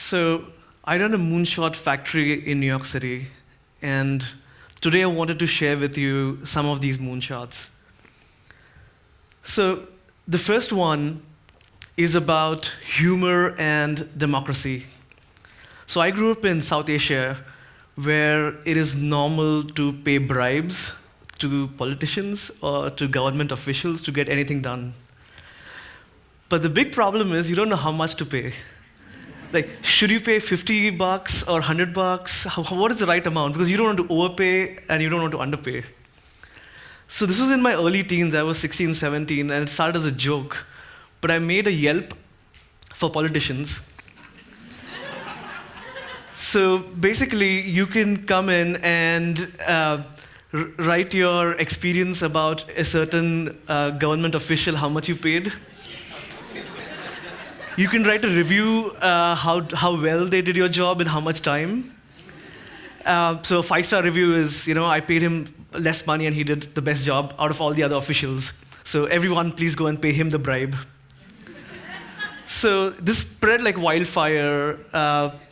So I run a moonshot factory in New York City, and today I wanted to share with you some of these moonshots. So the first one is about humor and democracy. So I grew up in South Asia, where it is normal to pay bribes to politicians or to government officials to get anything done. But the big problem is you don't know how much to pay. Like, should you pay $50 or $100? What is the right amount? Because you don't want to overpay and you don't want to underpay. So this was in my early teens. I was 16, 17, and it started as a joke. But I made a Yelp for politicians. So basically, you can come in and write your experience about a certain government official, how much you paid. You can write a review, how well they did your job in how much time. So a 5-star review is, I paid him less money and he did the best job out of all the other officials. So everyone, please go and pay him the bribe. So this spread like wildfire,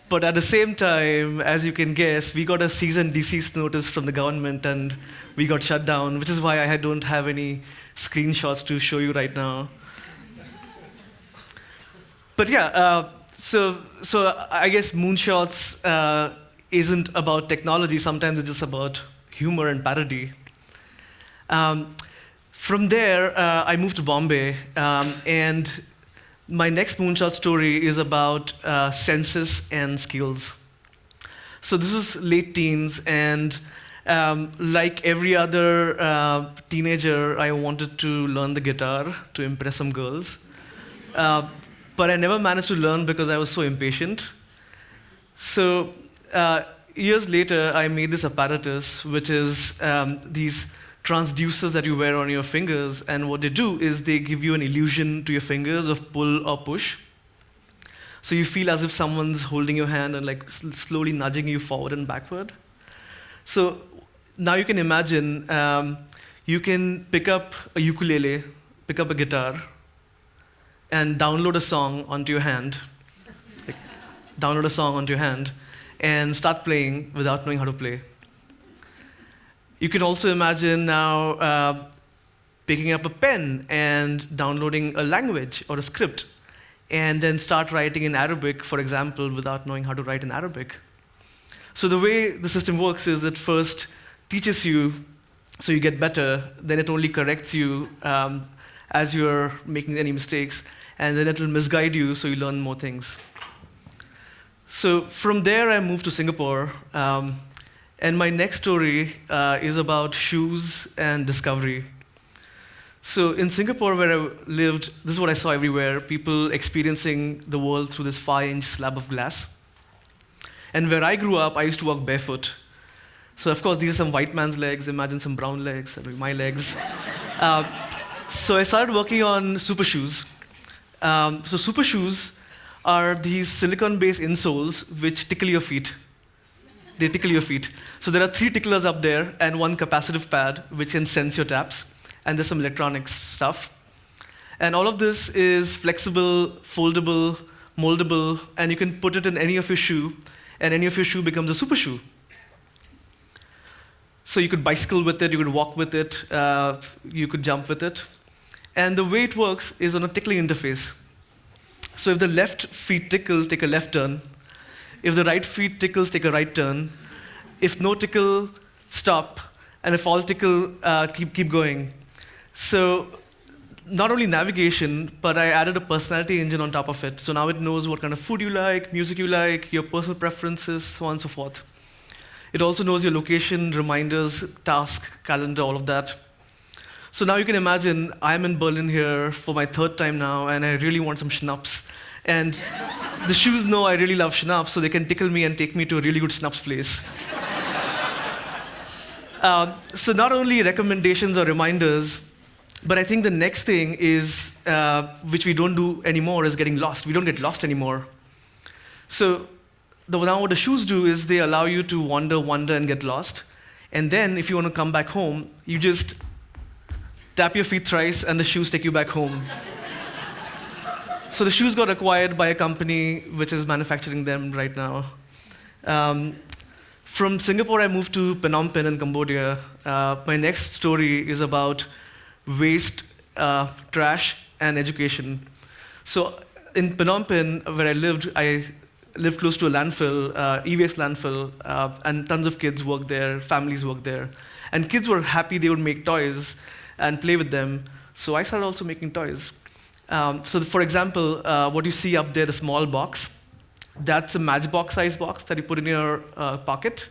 but at the same time, as you can guess, we got a cease and desist notice from the government and we got shut down, which is why I don't have any screenshots to show you right now. But yeah, so I guess moonshots isn't about technology. Sometimes it's just about humor and parody. From there, I moved to Bombay, and my next moonshot story is about senses and skills. So this is late teens, and like every other teenager, I wanted to learn the guitar to impress some girls. But I never managed to learn because I was so impatient. So years later, I made this apparatus, which is these transducers that you wear on your fingers. And what they do is they give you an illusion to your fingers of pull or push. So you feel as if someone's holding your hand and like slowly nudging you forward and backward. So now you can imagine you can pick up a ukulele, pick up a guitar, and download a song onto your hand, and start playing without knowing how to play. You can also imagine now picking up a pen and downloading a language or a script, and then start writing in Arabic, for example, without knowing how to write in Arabic. So the way the system works is it first teaches you, so you get better, then it only corrects you as you're making any mistakes, and then it will misguide you so you learn more things. So from there, I moved to Singapore, and my next story is about shoes and discovery. So in Singapore, where I lived, this is what I saw everywhere, people experiencing the world through this 5-inch slab of glass. And where I grew up, I used to walk barefoot. So of course, these are some white man's legs, imagine some brown legs, my legs. So I started working on super shoes. So super shoes are these silicon-based insoles which tickle your feet. They tickle your feet. So there are 3 ticklers up there and 1 capacitive pad which can sense your taps. And there's some electronics stuff. And all of this is flexible, foldable, moldable, and you can put it in any of your shoe, and any of your shoe becomes a super shoe. So you could bicycle with it, you could walk with it, you could jump with it. And the way it works is on a tickling interface. So if the left feet tickles, take a left turn. If the right feet tickles, take a right turn. If no tickle, stop. And if all tickle, keep going. So not only navigation, but I added a personality engine on top of it. So now it knows what kind of food you like, music you like, your personal preferences, so on and so forth. It also knows your location, reminders, task, calendar, all of that. So now you can imagine I'm in Berlin here for my 3rd time now, and I really want some schnapps. And the shoes know I really love schnapps, so they can tickle me and take me to a really good schnapps place. So not only recommendations or reminders, but I think the next thing is, which we don't do anymore, is getting lost. We don't get lost anymore. So now what the shoes do is they allow you to wander, and get lost. And then if you want to come back home, you just tap your feet thrice and the shoes take you back home. So the shoes got acquired by a company which is manufacturing them right now. Um, from Singapore, I moved to Phnom Penh in Cambodia. My next story is about waste, trash, and education. So in Phnom Penh, where I lived close to a landfill, e-waste landfill, and tons of kids work there, families work there. And kids were happy they would make toys and play with them. So I started also making toys. For example, what you see up there, the small box, that's a matchbox size box that you put in your pocket.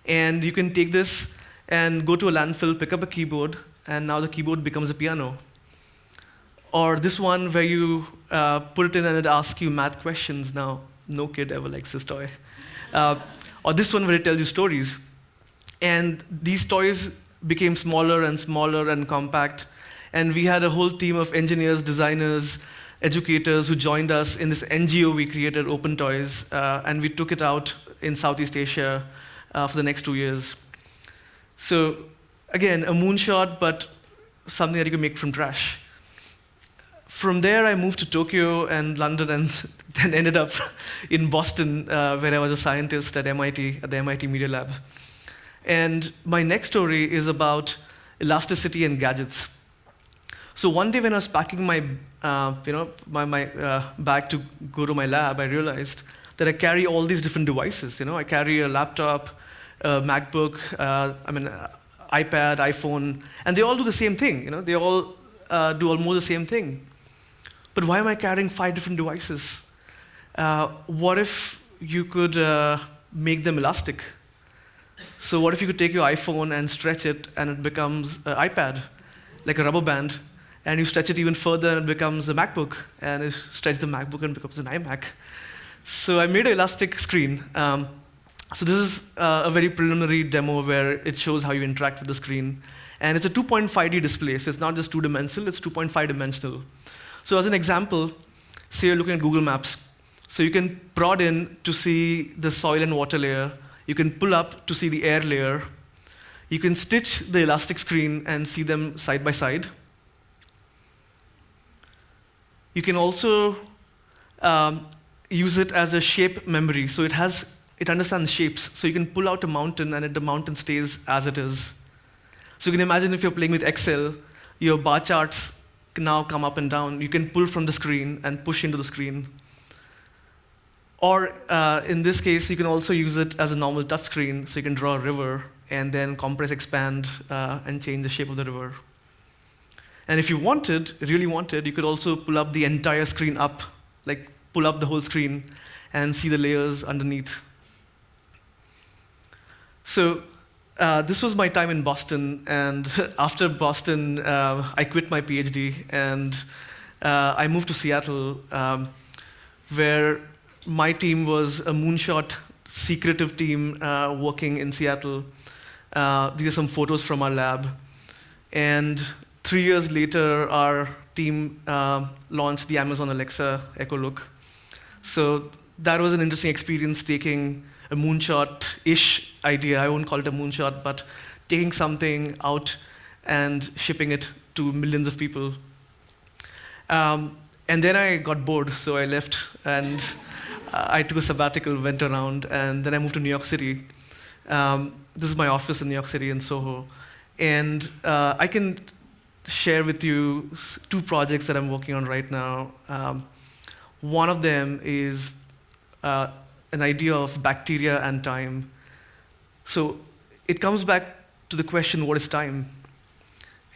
And you can take this and go to a landfill, pick up a keyboard, and now the keyboard becomes a piano. Or this one where you put it in and it asks you math questions. Now, no kid ever likes this toy. Or this one where it tells you stories. And these toys became smaller and smaller and compact. And we had a whole team of engineers, designers, educators who joined us in this NGO we created, Open Toys, and we took it out in Southeast Asia for the next 2 years. So again, a moonshot, but something that you can make from trash. From there, I moved to Tokyo and London, and then ended up in Boston, where I was a scientist at MIT, at the MIT Media Lab. And my next story is about elasticity and gadgets. So one day when I was packing my bag to go to my lab, I realized that I carry all these different devices. I carry a laptop, a MacBook, iPad, iPhone, and they all do the same thing. They all do almost the same thing. But why am I carrying 5 different devices? What if you could make them elastic? So what if you could take your iPhone and stretch it, and it becomes an iPad, like a rubber band, and you stretch it even further, and it becomes a MacBook, and you stretch the MacBook and it becomes an iMac. So I made an elastic screen. So this is a very preliminary demo where it shows how you interact with the screen. And it's a 2.5D display, so it's not just two-dimensional, it's 2.5 dimensional. So as an example, say you're looking at Google Maps. So you can prod in to see the soil and water layer. You can pull up to see the air layer. You can stitch the elastic screen and see them side by side. You can also use it as a shape memory. So it understands shapes. So you can pull out a mountain, and the mountain stays as it is. So you can imagine if you're playing with Excel, your bar charts can now come up and down. You can pull from the screen and push into the screen. Or in this case, you can also use it as a normal touch screen. So you can draw a river and then compress, expand, and change the shape of the river. And if you really wanted, you could also pull up the entire screen up, like pull up the whole screen and see the layers underneath. So this was my time in Boston, and after Boston, I quit my PhD, and I moved to Seattle, where my team was a moonshot, secretive team working in Seattle. These are some photos from our lab. And 3 years later, our team launched the Amazon Alexa Echo Look. So that was an interesting experience, taking a moonshot-ish idea. I won't call it a moonshot, but taking something out and shipping it to millions of people. And then I got bored, so I left, and I took a sabbatical, went around, and then I moved to New York City. This is my office in New York City in Soho. And I can share with you 2 projects that I'm working on right now. One of them is an idea of bacteria and time. So it comes back to the question, what is time?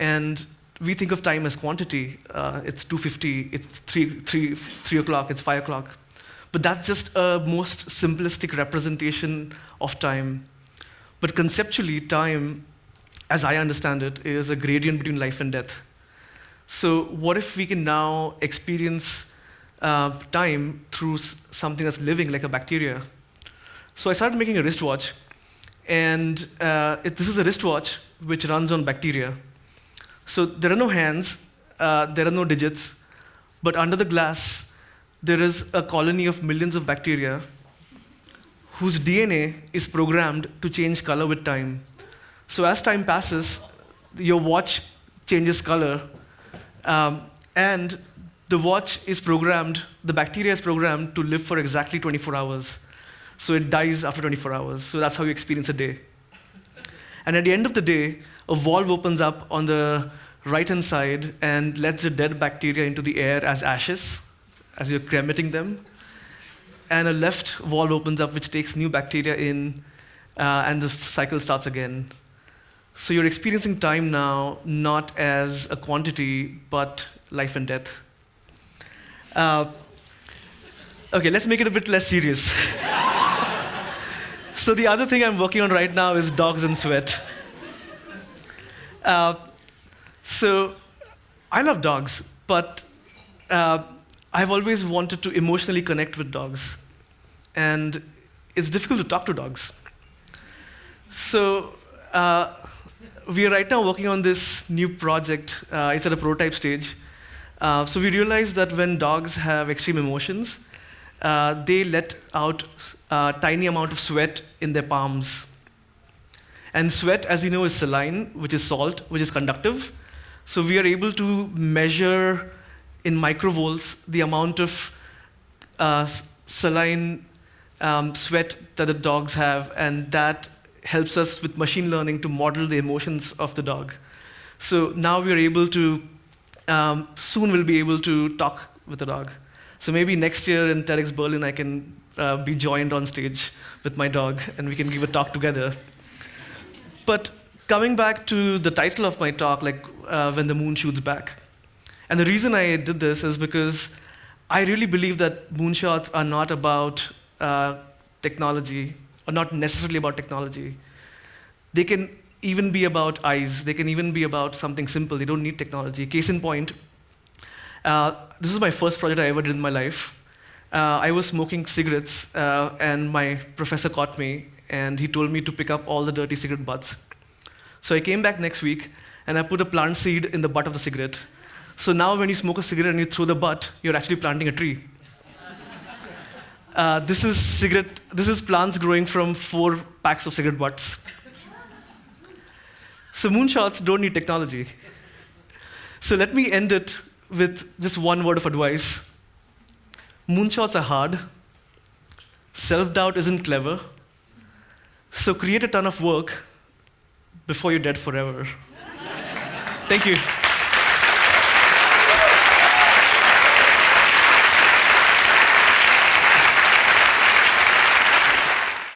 And we think of time as quantity. It's 2:50, it's 3 o'clock, it's 5 o'clock. But that's just a most simplistic representation of time. But conceptually, time, as I understand it, is a gradient between life and death. So what if we can now experience time through something that's living, like a bacteria? So I started making a wristwatch, and this is a wristwatch which runs on bacteria. So there are no hands, there are no digits, but under the glass, there is a colony of millions of bacteria whose DNA is programmed to change color with time. So as time passes, your watch changes color, and the watch is programmed, the bacteria is programmed to live for exactly 24 hours. So it dies after 24 hours. So that's how you experience a day. And at the end of the day, a valve opens up on the right-hand side and lets the dead bacteria into the air as ashes, as you're cremating them. And a left valve opens up, which takes new bacteria in, and the cycle starts again. So you're experiencing time now not as a quantity, but life and death. Okay, let's make it a bit less serious. So the other thing I'm working on right now is dogs and sweat. So I love dogs, but I've always wanted to emotionally connect with dogs. And it's difficult to talk to dogs. So we are right now working on this new project. It's at a prototype stage. So we realized that when dogs have extreme emotions, they let out a tiny amount of sweat in their palms. And sweat, as you know, is saline, which is salt, which is conductive. So we are able to measure in microvolts the amount of saline sweat that the dogs have, and that helps us with machine learning to model the emotions of the dog. So now we are able to, soon we'll be able to talk with the dog. So maybe next year in TEDx Berlin, I can be joined on stage with my dog, and we can give a talk together. But coming back to the title of my talk, like When the Moon Shoots Back. And the reason I did this is because I really believe that moonshots are not about technology, or not necessarily about technology. They can even be about eyes. They can even be about something simple. They don't need technology. Case in point, this is my first project I ever did in my life. I was smoking cigarettes, and my professor caught me, and he told me to pick up all the dirty cigarette butts. So I came back next week, and I put a plant seed in the butt of the cigarette. So now when you smoke a cigarette and you throw the butt, you're actually planting a tree. This is plants growing from 4 packs of cigarette butts. So moonshots don't need technology. So let me end it with just one word of advice. Moonshots are hard. Self-doubt isn't clever. So create a ton of work before you're dead forever. Thank you.